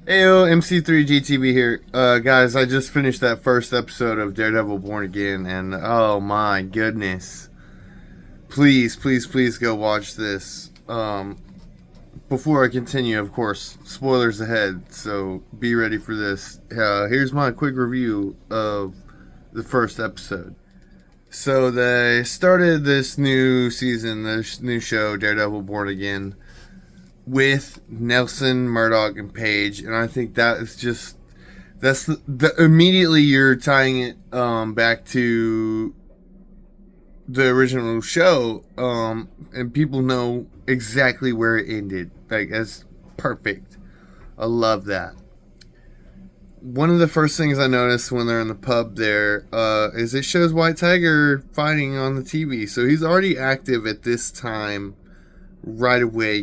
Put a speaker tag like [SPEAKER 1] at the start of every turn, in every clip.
[SPEAKER 1] Ayo, MC3GTV here. Guys, I just finished that first episode of Daredevil Born Again, and oh my goodness. Please, please, please go watch this. Before I continue, of course, spoilers ahead, so be ready for this. Here's my quick review of the first episode. So, they started this new season, this new show, Daredevil Born Again, with Nelson, Murdoch, and Paige, and I think that is just immediately you're tying it back to the original show, and people know exactly where it ended. Like, it's perfect. I love that. One of the first things I noticed when they're in the pub there is it shows White Tiger fighting on the TV, so he's already active at this time. Right away,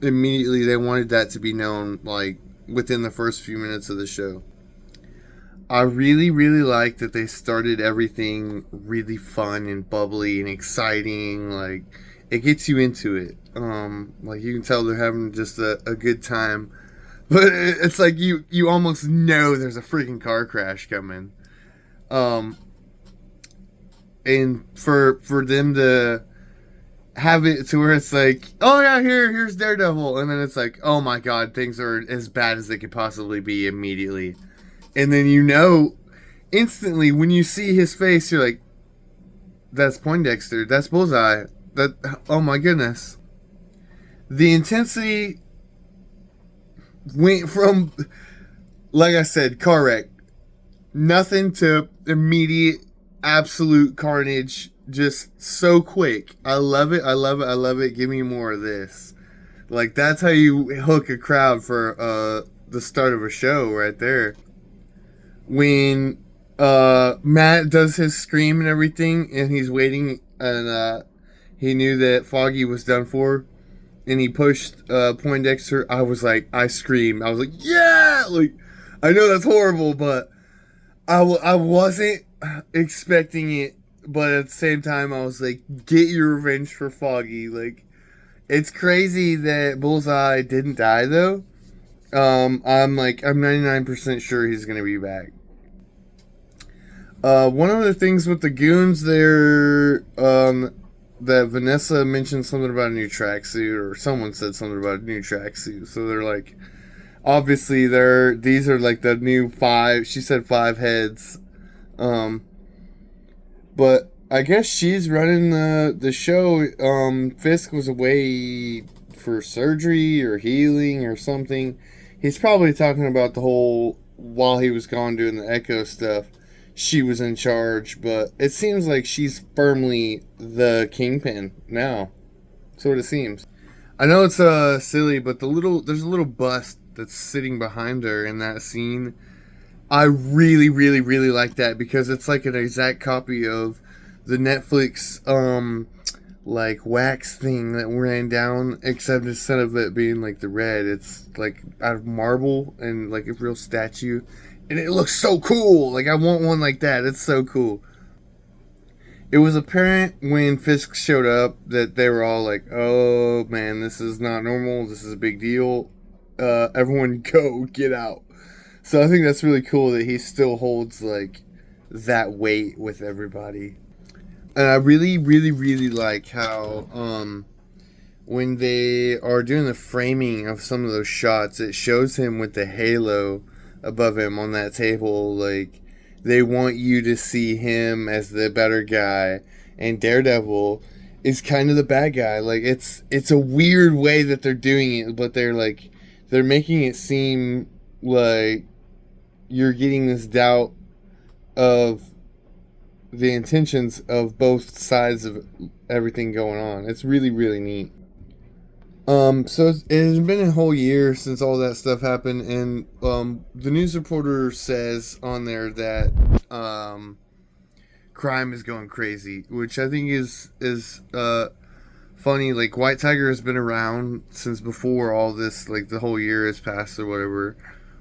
[SPEAKER 1] immediately they wanted that to be known, like, within the first few minutes of the show. I really, really like that they started everything really fun and bubbly and exciting. Like, it gets you into it. Like, you can tell they're having just a good time. But it's like you almost know there's a freaking car crash coming. Um, and for them to have it to where it's like, oh yeah, here's Daredevil, and then it's like, oh my god, things are as bad as they could possibly be immediately. And then instantly when you see his face, you're like, that's Poindexter, that's Bullseye. That, oh my goodness. The intensity went from, like I said, car wreck, nothing to immediate absolute carnage, just so quick. I love it, I love it, I love it. Give me more of this. Like, that's how you hook a crowd for the start of a show right there. When Matt does his scream and everything, and he's waiting, and he knew that Foggy was done for, and he pushed Poindexter, I screamed. I was like, yeah! Like, I know that's horrible, but I wasn't expecting it. But at the same time, I was like, get your revenge for Foggy. Like, it's crazy that Bullseye didn't die, though. I'm 99% sure he's going to be back. One of the things with the goons there, that Vanessa mentioned something about a new tracksuit, or someone said something about a new tracksuit. So they're like, obviously these are like the new five. She said five heads. But I guess she's running the show. Fisk was away for surgery or healing or something. He's probably talking about the whole, while he was gone doing the Echo stuff, she was in charge, but it seems like she's firmly the kingpin now. So what it seems. I know it's silly, but there's a little bust that's sitting behind her in that scene. I really, really, really like that because it's like an exact copy of the Netflix like wax thing that ran down, except instead of it being like the red, it's like out of marble and like a real statue, and it looks so cool. Like, I want one like that. It's so cool. It was apparent when Fisk showed up that they were all like, "Oh man, this is not normal. This is a big deal. Everyone go, get out." So I think that's really cool that he still holds like that weight with everybody. And I really, really, really like how when they are doing the framing of some of those shots, it shows him with the halo above him on that table. Like, they want you to see him as the better guy, and Daredevil is kind of the bad guy. Like, it's a weird way that they're doing it, but they're making it seem like you're getting this doubt of the intentions of both sides of everything going on. It's really, really neat. So it has been a whole year since all that stuff happened, and the news reporter says on there that crime is going crazy, which I think is funny. Like, White Tiger has been around since before all this, like the whole year has passed or whatever,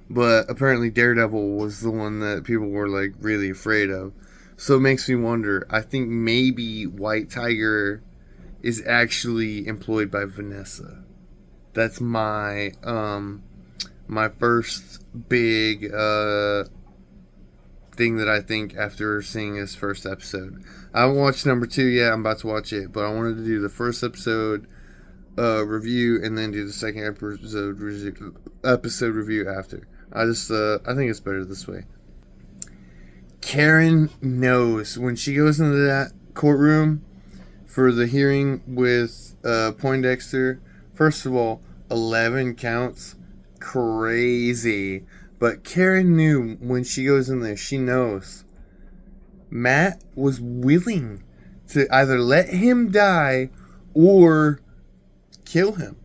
[SPEAKER 1] but apparently Daredevil was the one that people were like really afraid of. So it makes me wonder. I think maybe White Tiger is actually employed by Vanessa. That's my my first big thing that I think after seeing this first episode. I haven't watched number 2 yet. I'm about to watch it, but I wanted to do the first episode review and then do the second episode review after. I think it's better this way. Karen knows when she goes into that courtroom for the hearing with Poindexter. First of all, 11 counts, crazy. But Karen knew when she goes in there, she knows Matt was willing to either let him die or kill him.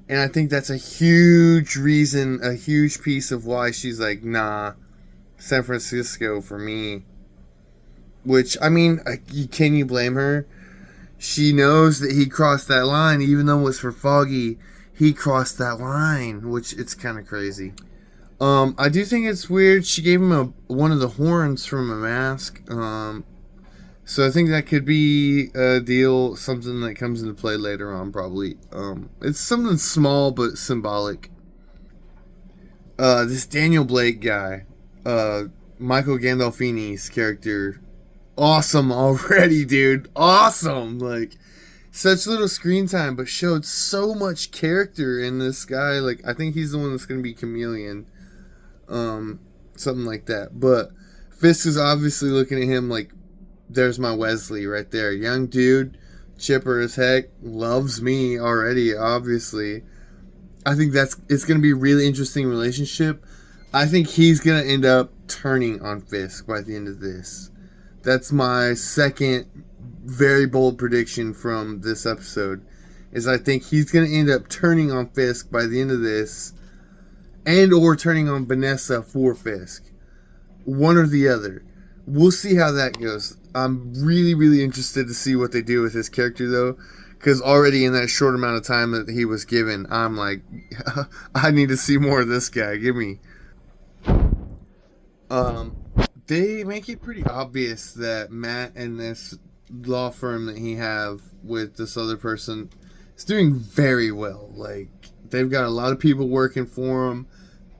[SPEAKER 1] And I think that's a huge reason, a huge piece of why she's like, nah, San Francisco for me. Which, I mean, can you blame her? She knows that he crossed that line, even though it was for Foggy. He crossed that line, which it's kind of crazy. I do think it's weird. She gave him one of the horns from a mask. So I think that could be a deal, something that comes into play later on, probably. It's something small but symbolic. This Daniel Blake guy, Michael Gandolfini's character, awesome already, dude. Awesome. Like, such little screen time, but showed so much character in this guy. Like, I think he's the one that's going to be Chameleon. Something like that. But Fisk is obviously looking at him like, there's my Wesley right there. Young dude, chipper as heck, loves me already, obviously. I think it's going to be a really interesting relationship. I think he's going to end up turning on Fisk by the end of this. That's my second very bold prediction from this episode, is I think he's going to end up turning on Fisk by the end of this, and or turning on Vanessa for Fisk. One or the other. We'll see how that goes. I'm really, really interested to see what they do with his character, though, because already in that short amount of time that he was given, I'm like, I need to see more of this guy. Give me. They make it pretty obvious that Matt and this law firm that he have with this other person is doing very well. Like, they've got a lot of people working for him,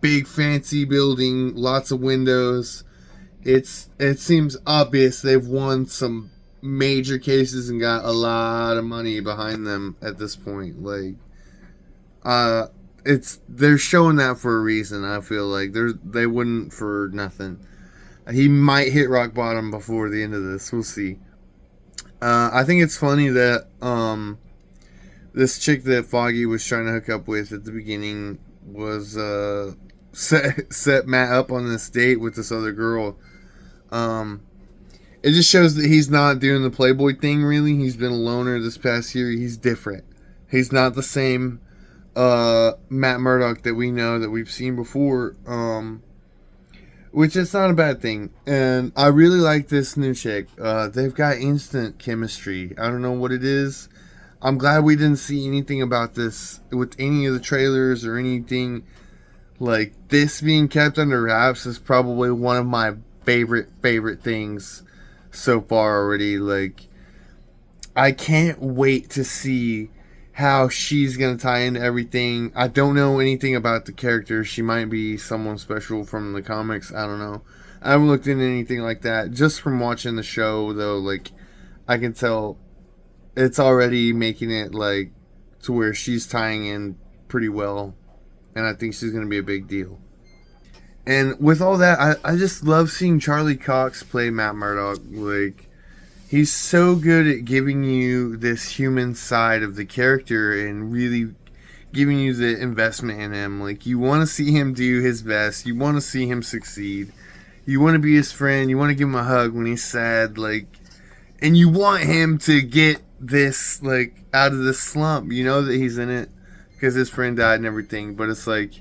[SPEAKER 1] big fancy building, lots of windows. It seems obvious they've won some major cases and got a lot of money behind them at this point. Like, they're showing that for a reason. I feel like they wouldn't for nothing. He might hit rock bottom before the end of this. We'll see. I think it's funny that this chick that Foggy was trying to hook up with at the beginning was set Matt up on this date with this other girl. It just shows that he's not doing the Playboy thing, really. He's been a loner this past year. He's different. He's not the same Matt Murdock that we know, that we've seen before. Which is not a bad thing. And I really like this new chick. They've got instant chemistry. I don't know what it is. I'm glad we didn't see anything about this with any of the trailers or anything. Like, this being kept under wraps is probably one of my favorite things so far already. Like, I can't wait to see how she's going to tie into everything. I don't know anything about the character. She might be someone special from the comics. I don't know. I haven't looked into anything like that. Just from watching the show, though, like, I can tell it's already making it, like, to where she's tying in pretty well. And I think she's going to be a big deal. And with all that, I just love seeing Charlie Cox play Matt Murdock. Like, he's so good at giving you this human side of the character and really giving you the investment in him. Like, you want to see him do his best. You want to see him succeed. You want to be his friend. You want to give him a hug when he's sad. Like, and you want him to get this, like, out of this slump. You know that he's in it because his friend died and everything. But it's like,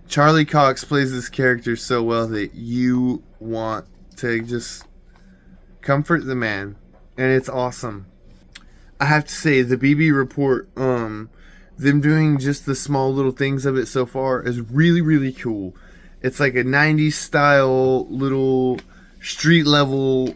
[SPEAKER 1] Charlie Cox plays this character so well that you want to just comfort the man, and it's awesome. I have to say, the BB report, them doing just the small little things of it so far is really, really cool. It's like a 90s style little street level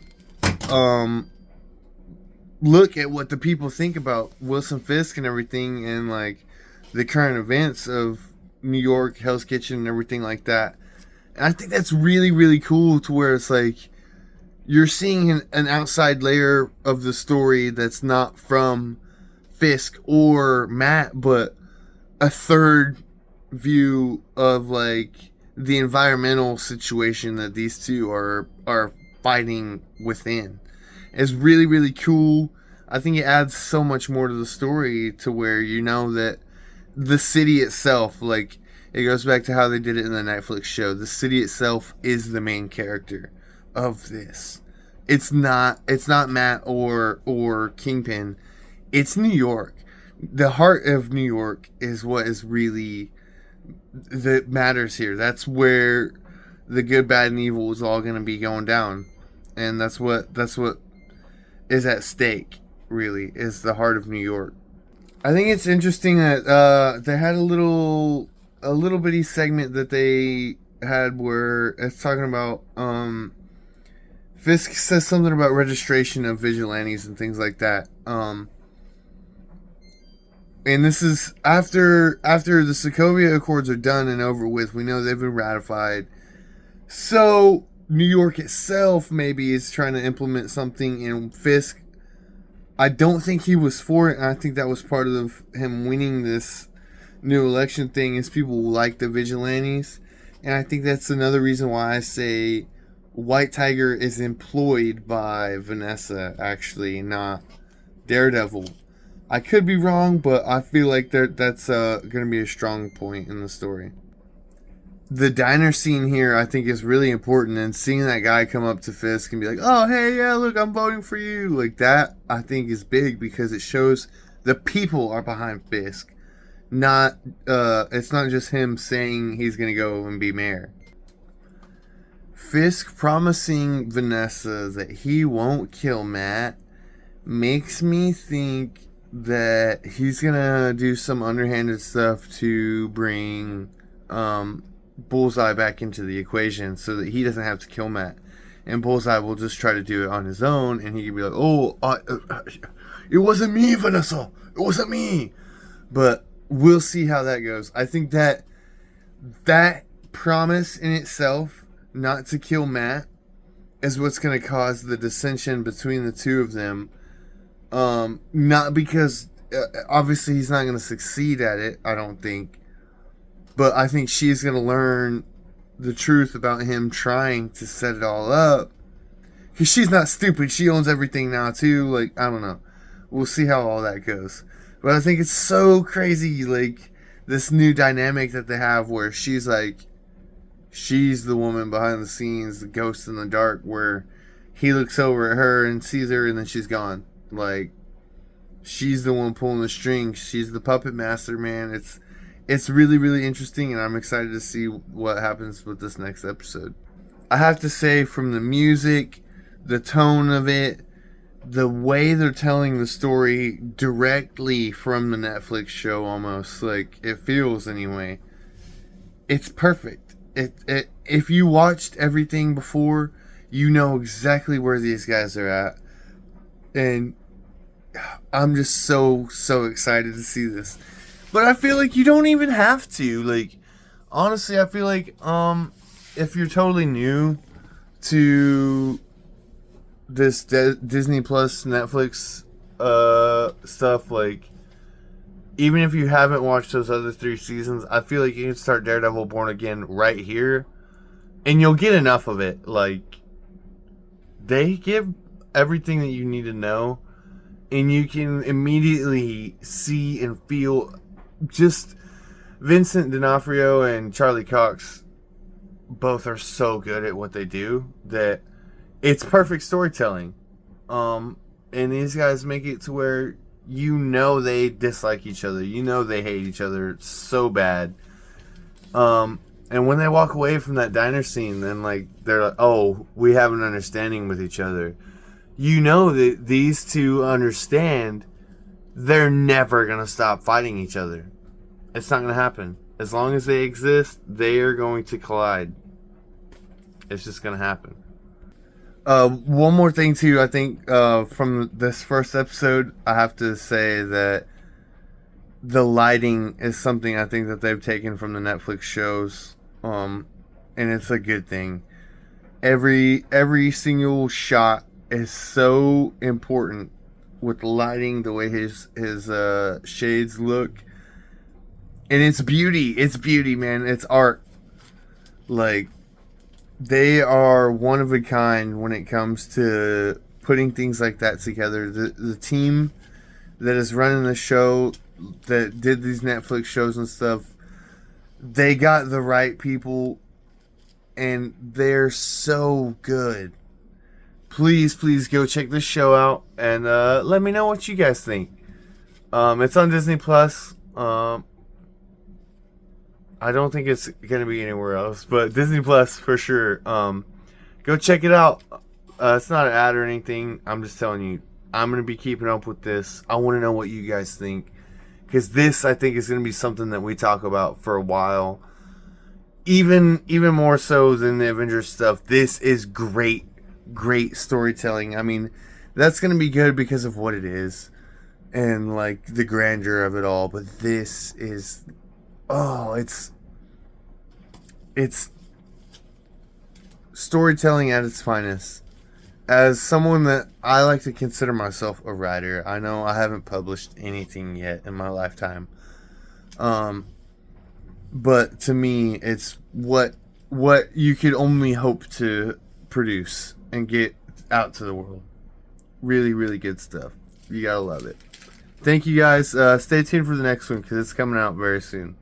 [SPEAKER 1] look at what the people think about Wilson Fisk and everything, and like the current events of New York, Hell's Kitchen, and everything like that. And I think that's really, really cool to where it's like you're seeing an outside layer of the story that's not from Fisk or Matt, but a third view of like the environmental situation that these two are fighting within. It's really, really cool. I think it adds so much more to the story to where you know that the city itself, like it goes back to how they did it in the Netflix show. The city itself is the main character of this. It's not Matt or Kingpin. It's New York. The heart of New York is what is really that matters here. That's where the good, bad, and evil is all going to be going down, and that's what is at stake. Really, is the heart of New York. I think it's interesting that they had a little bitty segment that they had where it's talking about Fisk says something about registration of vigilantes and things like that. And this is after the Sokovia Accords are done and over with. We know they've been ratified. So New York itself maybe is trying to implement something, and Fisk, I don't think he was for it. And I think that was part of him winning this new election thing is people like the vigilantes. And I think that's another reason why I say White Tiger is employed by Vanessa, actually, not Daredevil. I could be wrong, but I feel like that's going to be a strong point in the story. The diner scene here, I think, is really important, and seeing that guy come up to Fisk and be like, "Oh, hey, yeah, look, I'm voting for you," like that, I think is big because it shows the people are behind Fisk. Not, it's not just him saying he's going to go and be mayor. Fisk promising Vanessa that he won't kill Matt makes me think that he's gonna do some underhanded stuff to bring Bullseye back into the equation so that he doesn't have to kill Matt, and Bullseye will just try to do it on his own, and he can be like, "Oh, it wasn't me, Vanessa, it wasn't me." But we'll see how that goes. I think that promise in itself, not to kill Matt, is what's going to cause the dissension between the two of them. Not because obviously he's not going to succeed at it, I don't think, but I think she's going to learn the truth about him trying to set it all up, because she's not stupid. She owns everything now too. Like, I don't know, we'll see how all that goes, but I think it's so crazy, like this new dynamic that they have where she's like, she's the woman behind the scenes, the ghost in the dark, where he looks over at her and sees her and then she's gone. Like, she's the one pulling the strings. She's the puppet master, man. It's really, really interesting, and I'm excited to see what happens with this next episode. I have to say, from the music, the tone of it, the way they're telling the story directly from the Netflix show, almost like it feels anyway, it's perfect. If you watched everything before, you know exactly where these guys are at. And I'm just so excited to see this. But I feel like you don't even have to. Like, honestly, I feel like if you're totally new to this Disney Plus Netflix stuff, like, even if you haven't watched those other 3 seasons, I feel like you can start Daredevil Born Again right here, and you'll get enough of it. Like, they give everything that you need to know, and you can immediately see and feel just Vincent D'Onofrio and Charlie Cox both are so good at what they do that it's perfect storytelling. And these guys make it to where you know they dislike each other, you know they hate each other so bad. And when they walk away from that diner scene, then like they're like, "Oh, we have an understanding with each other." You know that these two understand they're never going to stop fighting each other. It's not going to happen. As long as they exist, they are going to collide. It's just going to happen. One more thing, too. I think from this first episode, I have to say that the lighting is something I think that they've taken from the Netflix shows, and it's a good thing. Every single shot is so important with the lighting, the way his shades look, and it's beauty. It's beauty, man. It's art. Like, they are one of a kind when it comes to putting things like that together. The team that is running the show, that did these Netflix shows and stuff, they got the right people, and they're so good. Please go check this show out, and let me know what you guys think. It's on Disney Plus. I don't think it's gonna be anywhere else, but Disney Plus for sure. Go check it out. It's not an ad or anything. I'm just telling you, I'm gonna be keeping up with this. I want to know what you guys think, because this, I think, is gonna be something that we talk about for a while. Even more so than the Avengers stuff. This is great storytelling. I mean, that's gonna be good because of what it is and like the grandeur of it all. But this is, oh, it's storytelling at its finest. As someone that I like to consider myself a writer, I know I haven't published anything yet in my lifetime. But to me, it's what you could only hope to produce and get out to the world. Really good stuff. You gotta love it. Thank you guys. Stay tuned for the next one because it's coming out very soon.